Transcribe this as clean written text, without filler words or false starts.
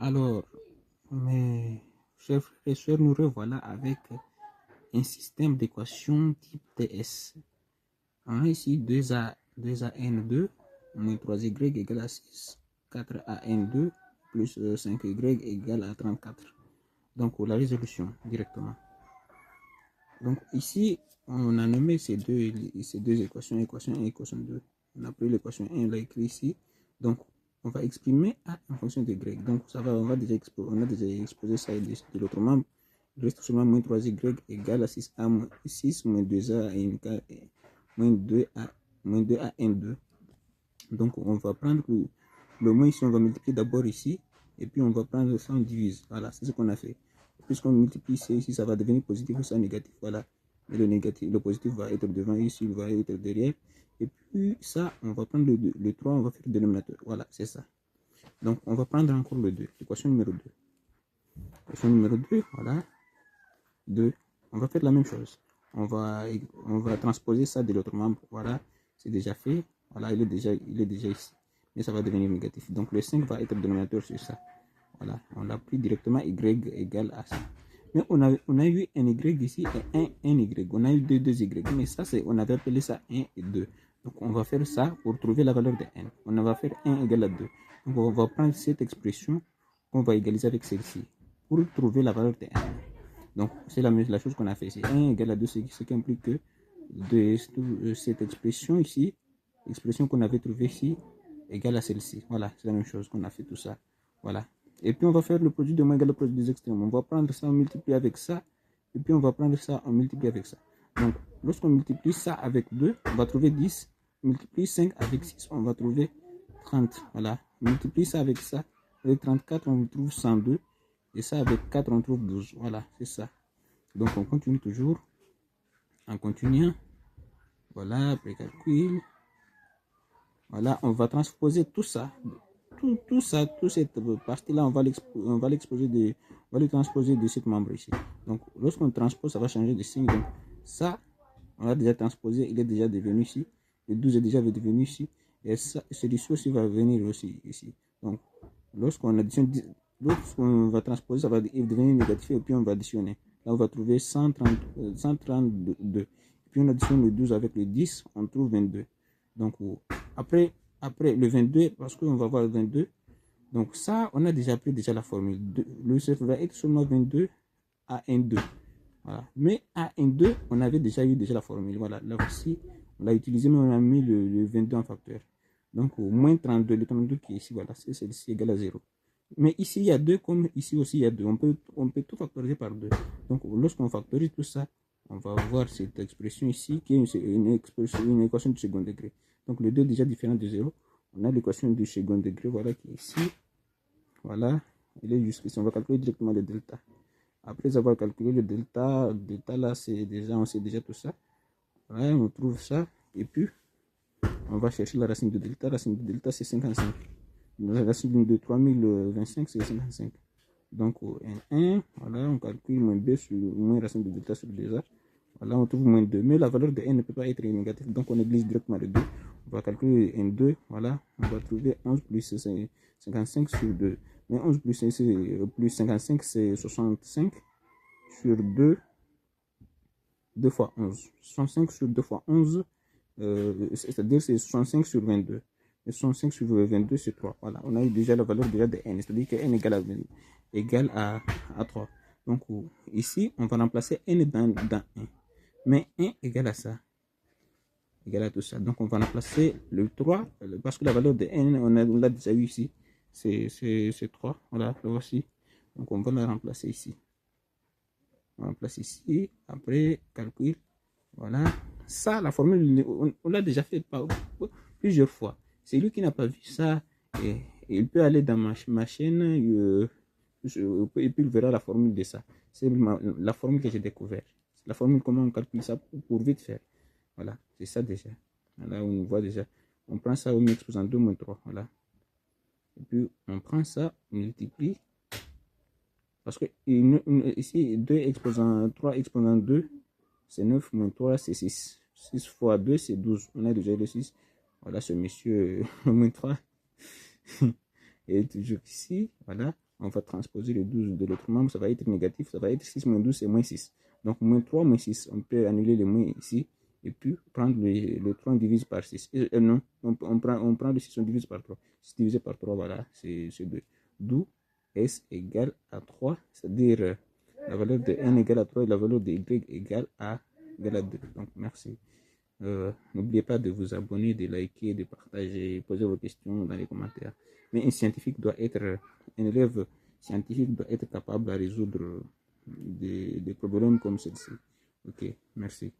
Alors, mes chers frères et sœurs, nous revoilà avec un système d'équation type TS. On a ici 2AN2 moins 3Y égale à 6, 4AN2 plus 5Y égale à 34. Donc, la résolution directement. Donc, ici, on a nommé ces deux équations, équation 1 et équation 2. On a pris l'équation 1, on l'a écrit ici. Donc, on va exprimer A en fonction de Y. Donc, ça va, on a déjà exposé ça de l'autre membre. Il reste seulement moins 3Y égale à 6A moins 6 moins 2A moins 2A N2. Donc, on va prendre le moins ici, on va multiplier d'abord ici. Et puis, on va prendre ça, on divise. Voilà, c'est ce qu'on a fait. Puisqu'on multiplie ici, ça va devenir positif ou ça négatif. Voilà. Et le positif va être devant ici, il va être derrière. Et puis, ça, on va prendre le 3, on va faire le dénominateur. Voilà, c'est ça. Donc, on va prendre encore le 2. L'équation numéro 2. L'équation numéro 2, voilà. 2. On va faire la même chose. On va transposer ça de l'autre membre. Voilà, c'est déjà fait. Voilà, il est déjà ici. Mais ça va devenir négatif. Donc, le 5 va être dénominateur sur ça. Voilà, on a pris directement y égale à ça. Mais on a eu un y ici et un y. On a eu deux y. Mais ça, on avait appelé ça 1 et 2. Donc, on va faire ça pour trouver la valeur de n. On va faire 1 égale à 2. Donc, on va prendre cette expression qu'on va égaliser avec celle-ci pour trouver la valeur de n. Donc, c'est la chose qu'on a fait ici. 1 égale à 2, ce qui implique que de cette expression ici, l'expression qu'on avait trouvée ici, égale à celle-ci. Voilà, c'est la même chose qu'on a fait tout ça. Voilà. Et puis, on va faire le produit de moins égal au produit des extrêmes. On va prendre ça, on multiplie avec ça. Et puis, on va prendre ça, on multiplie avec ça. Donc, lorsqu'on multiplie ça avec 2, on va trouver 10. On multiplie 5 avec 6, on va trouver 30. Voilà. On multiplie ça avec ça. Avec 34, on trouve 102. Et ça, avec 4, on trouve 12. Voilà, c'est ça. Donc, on continue toujours. En continuant. Voilà, après calcul. Voilà, on va transposer tout ça. Toute cette partie-là, on va le transposer de cette membre ici. Donc, lorsqu'on transpose, ça va changer de signe. Donc, ça, on l'a déjà transposé, il est déjà devenu ici. Le 12 est déjà devenu ici. Et ça, celui-ci aussi va venir aussi ici. Donc, lorsqu'on va transposer, ça va devenir négatif et puis on va additionner. Là, on va trouver 132. Puis on additionne le 12 avec le 10, on trouve 22. Donc, après le 22, parce qu'on va voir le 22, donc ça, on a déjà pris la formule. Le chiffre va être seulement 22 à 1,2. Voilà. Mais à 1,2, on avait déjà eu la formule. Voilà, là voici, on l'a utilisé, mais on a mis le 22 en facteur. Donc, au moins 32, le 32 qui est ici, voilà, c'est celle-ci égale à 0. Mais ici, il y a 2, comme ici aussi, il y a 2. On peut tout factoriser par 2. Donc, lorsqu'on factorise tout ça, on va voir cette expression ici, qui est une équation du second degré. Donc, le 2 est déjà différent de 0. On a l'équation du second degré, voilà, qui est ici. Voilà, il est jusqu'ici. On va calculer directement le delta. Après avoir calculé le delta là, on sait déjà tout ça. Voilà, on trouve ça. Et puis, on va chercher la racine de delta. La racine de delta, c'est 55. La racine de 3025, c'est 55. Donc, au N1, voilà, on calcule moins B sur moins racine de delta sur 2A. Voilà, on trouve moins 2. Mais la valeur de N ne peut pas être négative. Donc, on néglige directement le 2. On va calculer N2. Voilà, on va trouver 11 plus 55 sur 2. Mais 11 plus 55, c'est 65 sur 2. 2 fois 11. 65 sur 2 fois 11, c'est-à-dire c'est 65 sur 22. Et 65 sur 22, c'est 3. Voilà, on a eu déjà la valeur déjà de n, c'est-à-dire que n égale à 3. Donc ici, on va remplacer n dans 1. Mais 1 égale à ça. Égale à tout ça. Donc on va remplacer le 3, parce que la valeur de n, on l'a déjà eu ici. C'est 3. Voilà, le voici. Donc on va la remplacer ici. On remplace ici. Après, calcul. Voilà. Ça, la formule, on l'a déjà fait plusieurs fois. C'est lui qui n'a pas vu ça. Il peut aller dans ma chaîne et puis il verra la formule de ça. C'est la formule que j'ai découvert. La formule, comment on calcule ça pour vite faire. Voilà, c'est ça déjà. Là, on voit déjà. On prend ça au exposant 2 moins 3. Voilà. Et puis, on prend ça, on multiplie. Parce que ici, 2 exposant 3 exposant 2, c'est 9 moins 3, c'est 6. 6 fois 2, c'est 12. On a déjà le 6. Voilà, ce monsieur moins 3 est toujours ici. Voilà. on va transposer le 12 de l'autre membre, ça va être négatif, ça va être 6 moins 12, c'est moins 6. Donc, moins 3 moins 6, on peut annuler le moins ici, et puis prendre le 3, on divise par 6. Non, on prend le 6, on divise par 3. 6 divisé par 3, voilà, c'est 2. D'où S égale à 3, c'est-à-dire la valeur de n égale à 3 et la valeur de y égale à 2. Donc, merci. N'oubliez pas de vous abonner, de liker, de partager, poser vos questions dans les commentaires. Mais un élève scientifique doit être capable de résoudre des problèmes comme ceci. Ok, merci.